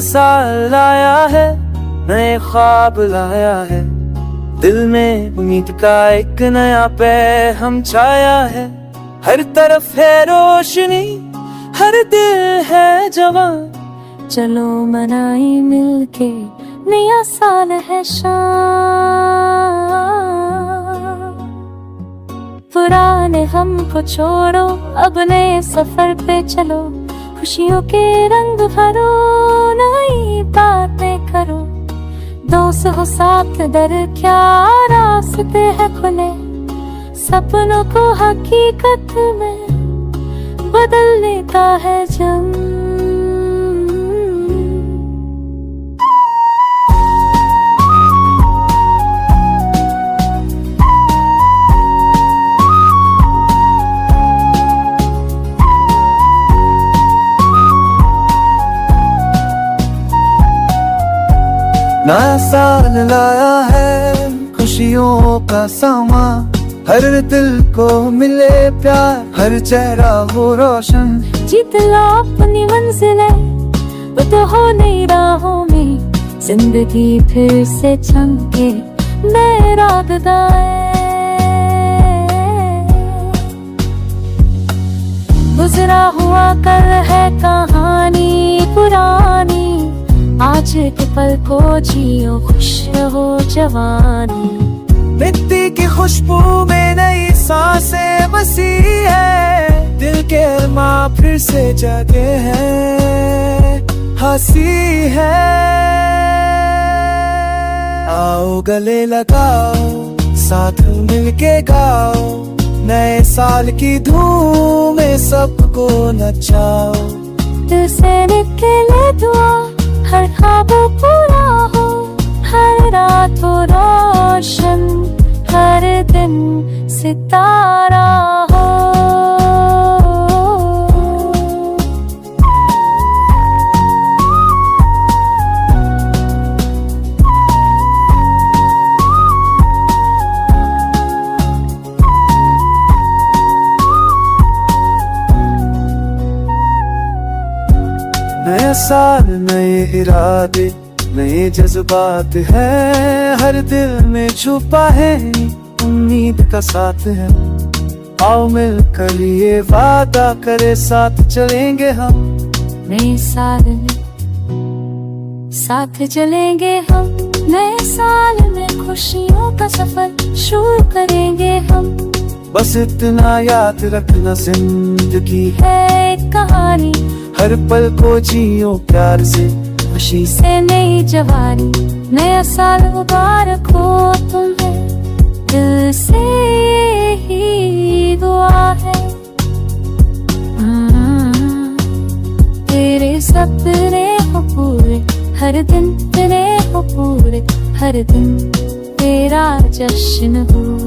साल आया है, नए ख्वाब लाया है, दिल में उम्मीद का एक नया पैगाम छाया है। हर तरफ है रोशनी, हर दिल है जवान, चलो मनाई मिलके नया साल है शान। पुराने हमको छोड़ो, अब नए सफर पे चलो, खुशियों के रंग भरो, नई बातें करो। दोस्त हो साथ दर क्या रास्ते हैं खुले, सपनों को हकीकत में बदलने का है जम। नया साल लाया है, खुशियों का सामा, हर दिल को मिले प्यार, हर चेहरा हो रोशन। जीत लो अपनी मंजिलें, वो तो हो नई राहों में, जिंदगी फिर से चमके नए राग गाए। गुजरा हुआ कल है कहानी पुरानी, आज के पल को जियो, खुश हो जवानी। मिट्टी की खुशबू में नई सांसें बसी है, दिल के अरमां फिर से जागे हैं, हंसी है। आओ गले लगाओ, साथ मिलके गाओ, नए साल की धूम में सबको नचाओ। दिल से निकले दुआ, हर ख्वाब पूरा हो, हर रात हो रोशन, हर दिन सितारा हो। नया साल नए इरादे, नए जज्बात है, हर दिल में छुपा है उम्मीद का साथ है। आओ मिलकर ये वादा करे, साथ चलेंगे हम नए साल में साथ चलेंगे हम, नए साल में खुशियों का सफर शुरू करेंगे हम। बस इतना याद रखना, जिंदगी है एक कहानी, हर पल को जियो प्यार से, खुशी से नई जवानी। नया साल मुबारक हो तुम्हें, दिल से ही दुआ है। तेरे सपने हो पूरे, हर दिन तेरे हो पूरे, हर दिन तेरा जश्न हो।